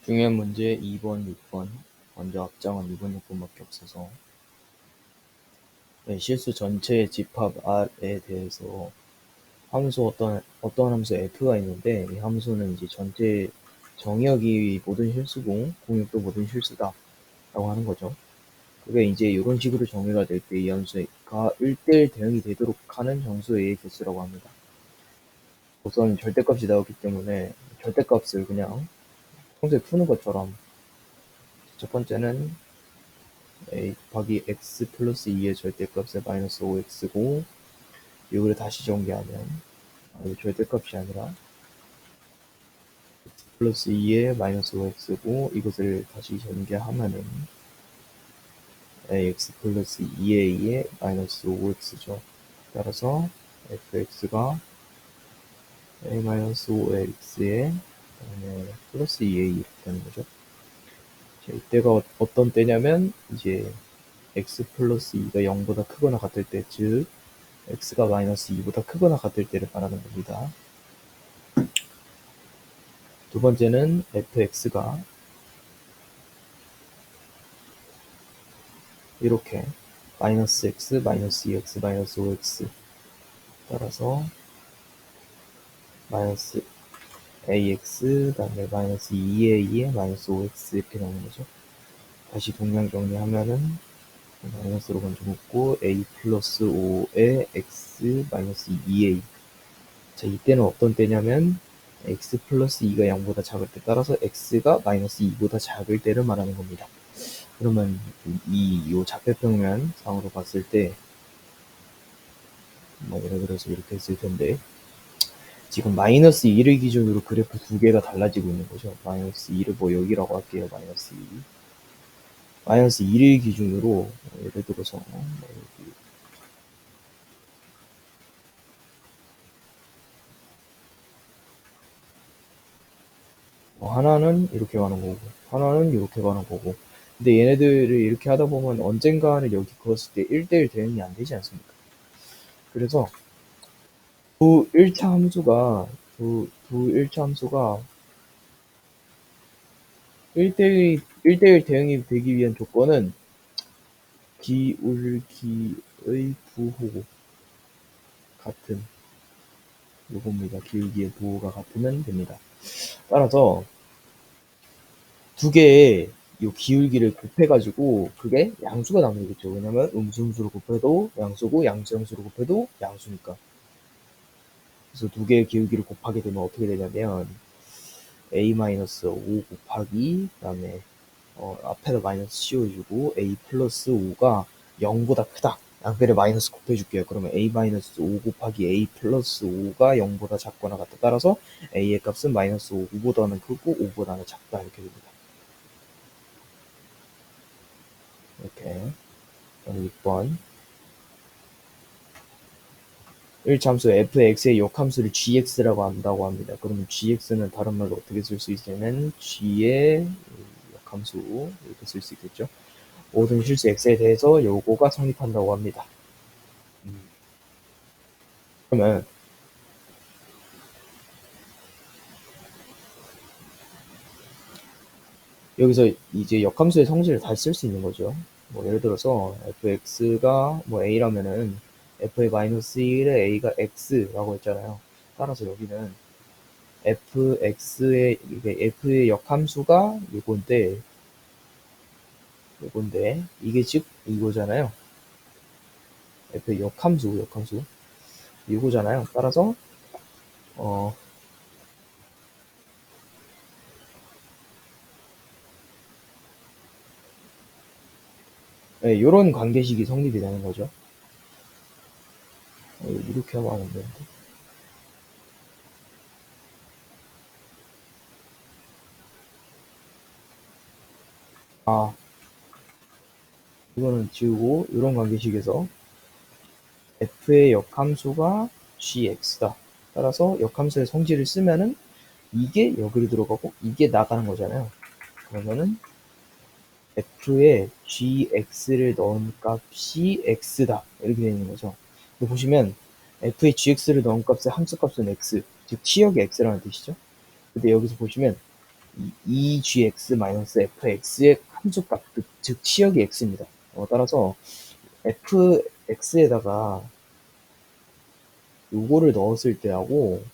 중요한 문제 2번, 6번. 먼저 앞장은 2번, 6번밖에 없어서. 네, 실수 전체의 집합 R에 대해서 함수 어떤 함수 F가 있는데, 이 함수는 이제 전체 정의역이 모든 실수고, 공역도 모든 실수다. 라고 하는 거죠. 그게 이제 이런 식으로 정의가 될 때 이 함수가 1대1 대응이 되도록 하는 정수 A의 개수라고 합니다. 우선 절대값이 나왔기 때문에 절대값을 그냥 평소에 푸는 것처럼 첫 번째는 a 곱하기 x 플러스 2의 절대값의 마이너스 5x고 이걸 다시 전개하면 이게 절대값이 아니라 x 플러스 2의 마이너스 5x고 이것을 다시 전개하면은 ax 플러스 2a의 마이너스 5x죠. 따라서 fx가 a 마이너스 5x의 플러스 2a 이렇게 되는 거죠. 자, 이때가 어떤 때냐면 이제 x 플러스 2가 0보다 크거나 같을 때, 즉 x가 마이너스 2보다 크거나 같을 때를 말하는 겁니다. 두 번째는 fx가 이렇게 마이너스 x, 마이너스 2x, 마이너스 5x 따라서 마이너스 ax, 다음에 마이너스 2a에 마이너스 5x 이렇게 나오는 거죠. 다시 동량 정리하면은 마이너스로 먼저 묶고 a 플러스 5에 x 마이너스 2a. 자, 이때는 어떤 때냐면 x 플러스 2가 0보다 작을 때, 따라서 x가 마이너스 2보다 작을 때를 말하는 겁니다. 그러면 요 좌표평면 상으로 봤을 때 뭐 예를 들어서 이렇게 했을 텐데, 지금 마이너스 2를 기준으로 그래프 두 개가 달라지고 있는 거죠. 마이너스 2를 뭐 여기라고 할게요. 마이너스 2. 마이너스 2를 기준으로 예를 들어서 하나는 이렇게 가는 거고 하나는 이렇게 가는 거고, 근데 얘네들을 이렇게 하다 보면 언젠가는 여기 그었을 때 1대1 대응이 안 되지 않습니까? 그래서 두 1차 함수가 1대1 대응이 되기 위한 조건은 기울기의 부호고 같은 요겁니다. 기울기의 부호가 같으면 됩니다. 따라서 두 개의 이 기울기를 곱해가지고 그게 양수가 나오겠죠. 왜냐면 음수로 곱해도 양수고 양수로 곱해도 양수니까. 그래서 두 개의 기울기를 곱하게 되면 어떻게 되냐면 a-5 곱하기 그다음에 앞에다 마이너스 씌워주고 a 플러스 5가 0보다 크다. 양배를 마이너스 곱해줄게요. 그러면 a-5 곱하기 a 플러스 5가 0보다 작거나 같다. 따라서 a의 값은 마이너스 5보다는 크고 5보다는 작다. 이렇게 됩니다. 이렇게. 6번 1참수 fx의 역함수를 gx라고 한다고 합니다. 그러면 gx는 다른 말로 어떻게 쓸 수 있냐면 g의 역함수 이렇게 쓸 수 있겠죠. 모든 실수 x에 대해서 요거가 성립한다고 합니다. 그러면 여기서 이제 역함수의 성질을 다시 쓸 수 있는 거죠. 뭐 예를 들어서 fx가 뭐 a라면은 f의 마이너스 1에 a가 x라고 했잖아요. 따라서 여기는 f의 역함수가 요건데 이게 즉 이거잖아요. f의 역함수 이거잖아요. 따라서 네, 요런 관계식이 성립이 되는 거죠. 이렇게 하면 안 되는데. 이거는 지우고 이런 관계식에서 f의 역함수가 gx다. 따라서 역함수의 성질을 쓰면은 이게 여기로 들어가고 이게 나가는 거잖아요. 그러면은 f에 gx를 넣은 값이 x다. 이렇게 되는 거죠. 근데 보시면 f에 gx를 넣은 값의 함수값은 x, 즉 치역의 x라는 뜻이죠. 근데 여기서 보시면 2gx-fx의 함수값, 즉 치역이 x입니다. 따라서 fx에다가 요거를 넣었을 때하고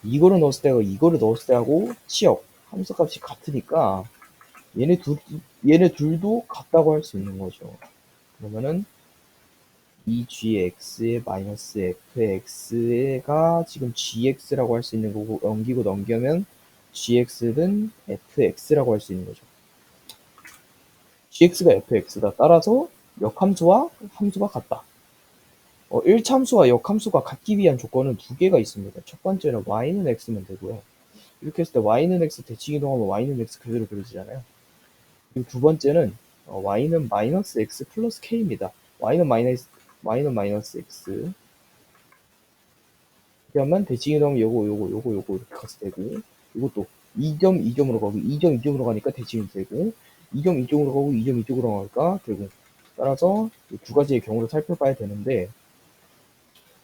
이거를 넣었을 때하고 이거를 넣었을 때하고 치역 함수값이 같으니까 얘네 둘도 같다고 할 수 있는 거죠. 그러면은 2gx의 마이너스 fx가 지금 gx라고 할 수 있는 거고, 넘기면 gx는 fx라고 할 수 있는 거죠. gx가 fx다. 따라서 역함수와 함수가 같다. 1참수와 역함수가 같기 위한 조건은 두 개가 있습니다. 첫 번째는 y는 x면 되고요. 이렇게 했을 때 y는 x 대칭 이동하면 y는 x 그대로 그려지잖아요. 그리고 두 번째는 y는 마이너스 x 플러스 k입니다. y는 마이너스 x. 그러면 대칭 이동하면 요거 이렇게 가서 되고, 이것도 2점 2점으로 가고 2점 2점으로 가니까 대칭이 되고, 2점 2점으로 가고 2점 2점으로 가니까 되고. 따라서 두 가지의 경우를 살펴봐야 되는데,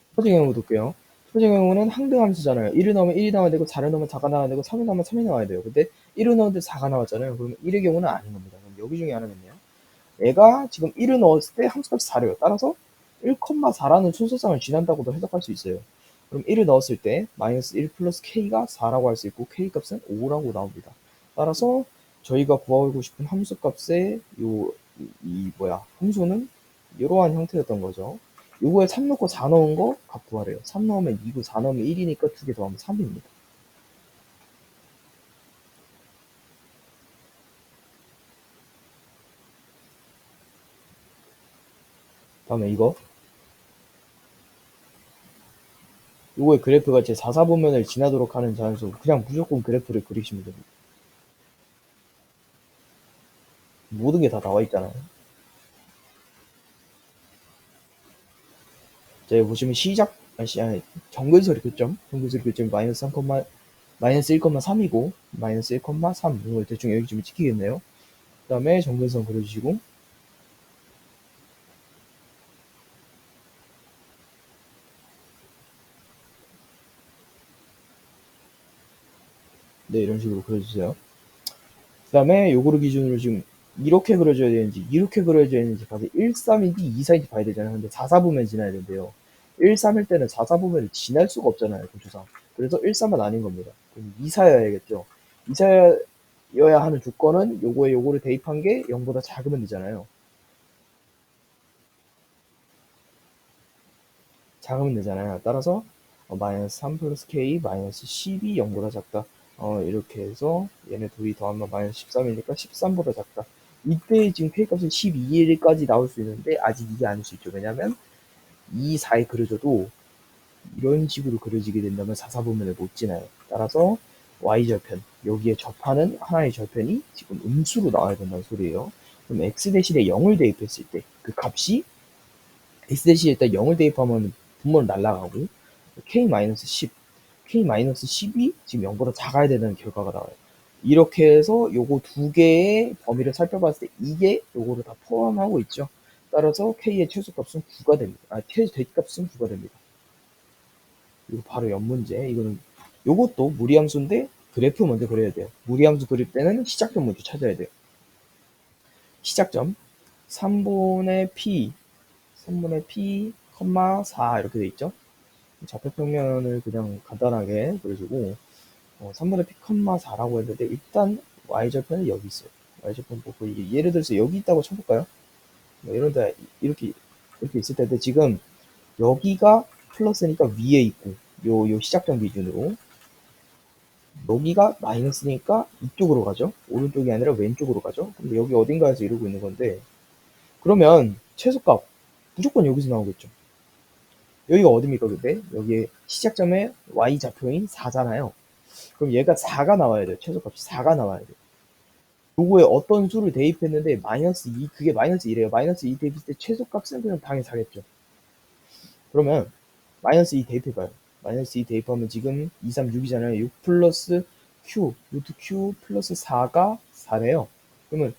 첫 번째 경우 볼게요. 첫 번째 경우는 항등함수잖아요. 1을 넣으면 1이 나와야 되고 4를 넣으면 4가 나와야 되고 3을 넣으면 3이 나와야 돼요. 근데 1을 넣었는데 4가 나왔잖아요. 그러면 1의 경우는 아닌 겁니다. 그럼 여기 중에 하나는요. 얘가 지금 1을 넣었을 때 함수값이 4래요. 따라서 1,4라는 순서상을 지난다고도 해석할 수 있어요. 그럼 1을 넣었을 때 마이너스 1 플러스 k가 4라고 할 수 있고 k값은 5라고 나옵니다. 따라서 저희가 구하고 싶은 함수값의 함수는 이러한 형태였던 거죠. 요거에 3 넣고 4 넣은 거 값 구하래요. 3 넣으면 2고 4 넣으면 1이니까 두 개 더하면 3입니다. 다음에 요거의 그래프가 제 4사분면을 지나도록 하는 자연수, 그냥 무조건 그래프를 그리시면 됩니다. 모든 게 다 나와 있잖아요. 자, 여기 보시면 정근설이 교점, 마이너스 1,3이고 마이너스 1,3 이걸 대충 여기 좀 찍히겠네요. 그 다음에 정근선 그려주시고, 네, 이런 식으로 그려주세요. 그 다음에 요거를 기준으로 지금 이렇게 그려줘야 되는지 이렇게 그려줘야 되는지 봐서 1, 3인지 2, 4인지 봐야 되잖아요. 근데 4, 4보면 지나야 된대요. 1, 3일 때는 4, 4보면을 지날 수가 없잖아요. 공조상. 그래서 1, 3은 아닌 겁니다. 그럼 2, 4여야겠죠. 2, 4여야 하는 조건은 요거를 대입한 게 0보다 작으면 되잖아요. 작으면 되잖아요. 따라서 마이너스 3 플러스 k 마이너스 10이 0보다 작다. 이렇게 해서 얘네 둘이 더하면 마이너스 13이니까 13보다 작다. 이때 지금 k값은 12일까지 나올 수 있는데 아직 이게 아닐 수 있죠. 왜냐면 2, 4에 그려져도 이런 식으로 그려지게 된다면 4, 4분면을 못 지나요. 따라서 y절편, 여기에 접하는 하나의 절편이 지금 음수로 나와야 된다는 소리예요. 그럼 x 대신에 0을 대입했을 때 그 값이 x 대신에 일단 0을 대입하면 분모는 날라가고 k-10, k-10이 지금 0보다 작아야 되는 결과가 나와요. 이렇게 해서 요거 두 개의 범위를 살펴봤을 때 이게 요거를 다 포함하고 있죠. 따라서 k의 최소값은 9가 됩니다. 최소 대값은 9가 됩니다. 이거 바로 옆문제. 이거는 요것도 무리함수인데 그래프 먼저 그려야 돼요. 무리함수 그릴 때는 시작점 먼저 찾아야 돼요. 시작점 3분의 p 4 이렇게 돼 있죠. 좌표평면을 그냥 간단하게 그려주고 3분의 p, 4라고 했는데 일단 y절편은 여기 있어요. y절편 보고 예를 들어서 여기 있다고 쳐볼까요? 이런데 이렇게 있을 텐데 지금 여기가 플러스니까 위에 있고 요 시작점 기준으로 여기가 마이너스니까 이쪽으로 가죠. 오른쪽이 아니라 왼쪽으로 가죠. 근데 여기 어딘가에서 이러고 있는 건데 그러면 최소값 무조건 여기서 나오겠죠. 여기가 어딥니까 근데? 여기에 시작점에 y좌표인 4잖아요. 그럼 얘가 4가 나와야 돼요. 최소값이 4가 나와야 돼요. 요거에 어떤 수를 대입했는데 마이너스 2, 그게 마이너스 2래요. 마이너스 2 대입했을 때 최소값은 그냥 당연히 4겠죠. 그러면 마이너스 2 대입해봐요. 마이너스 2 대입하면 지금 2, 3, 6이잖아요. 6 플러스 q, 루트 q 플러스 4가 4래요. 그러면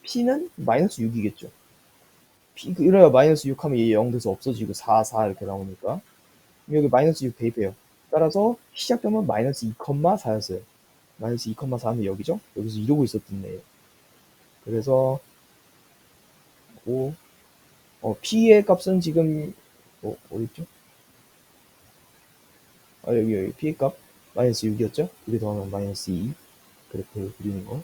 p는 마이너스 6이겠죠. 이래야 마이너스 6 하면 얘 0 돼서 없어지고 4, 4 이렇게 나오니까 여기 마이너스 6 대입해요. 따라서 시작점은 마이너스 2,4였어요. 마이너스 2,4는 여기죠? 여기서 이러고 있었던 애예요. 그래서 P의 값은 지금 어딨죠? 여기 P의 값 마이너스 6이었죠? 여기 더하면 마이너스 2 그래프 그리는 거.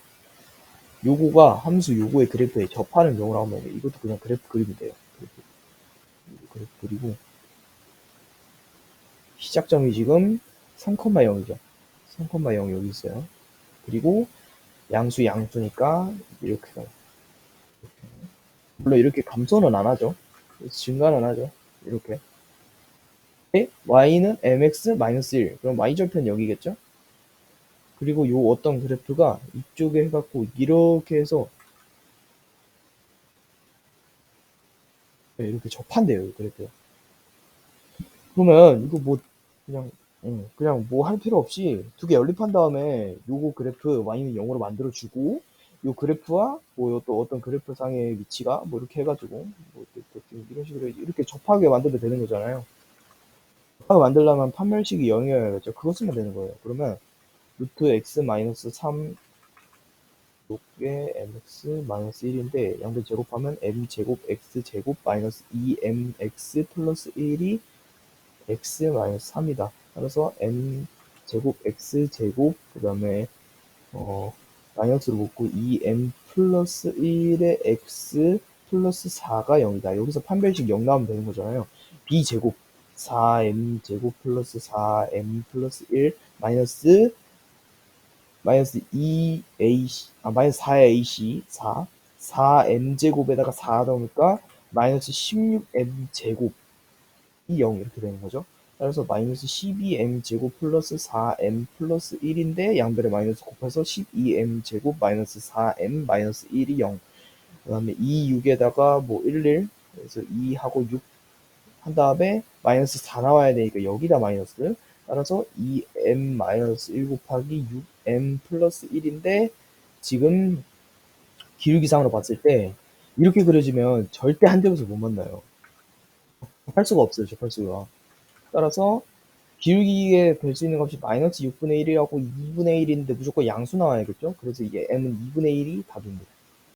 요거가 함수 요거의 그래프에 접하는 경우라고 하면 이것도 그냥 그래프 그리면 돼요. 그래프 그리고 시작점이 지금 3,0이죠. 3,0 여기 있어요. 그리고 양수니까 이렇게 가요. 물론 이렇게 감소는 안 하죠. 증가는 하죠. 이렇게. y는 mx-1. 그럼 y절편 여기겠죠? 그리고 요 어떤 그래프가 이쪽에 해갖고 이렇게 해서 이렇게 접한대요. 그래프가. 그러면 이거 뭐 그냥 뭐 할 필요 없이 두 개 연립한 다음에 요거 그래프 y는 0으로 만들어주고 요 그래프와 뭐 또 어떤 그래프 상의 위치가 뭐 이렇게 해가지고 뭐 이런 식으로 이렇게 접하게 만들면 되는 거잖아요. 접하게 만들려면 판별식이 0이어야겠죠. 그거 쓰면 되는 거예요. 그러면 루트 x 마이너스 3 요게 mx 마이너스 1인데 양변 제곱하면 m제곱 x제곱 마이너스 2mx 플러스 1이 x 마이너스 3이다. 따라서 m제곱 x제곱 그 다음에 마이너스로 묶고 2m 플러스 1의 x 플러스 4가 0이다. 여기서 판별식 0 나오면 되는 거잖아요. b제곱 4m제곱 플러스 4m 플러스 1 마이너스 2ac 마이너스 4ac 4m제곱에다가 4 넣으니까 마이너스 16m제곱 이 0 이렇게 되는 거죠. 따라서 마이너스 12m제곱 플러스 4m 플러스 1인데 양변에 마이너스 곱해서 12m제곱 마이너스 4m 마이너스 1이 0. 그 다음에 2, 6에다가 뭐 11, 그래서 2하고 6 한 다음에 마이너스 4 나와야 되니까 여기다 마이너스. 따라서 2m 마이너스 1 곱하기 6m 플러스 1인데 지금 기울기상으로 봤을 때 이렇게 그려지면 절대 한 점에서 못 만나요. 접할 수가 없어요. 접할 수가. 따라서 기울기에 될 수 있는 값이 마이너스 6분의 1이라고 2분의 1인데 무조건 양수 나와야겠죠? 그래서 이게 m은 2분의 1이 답입니다.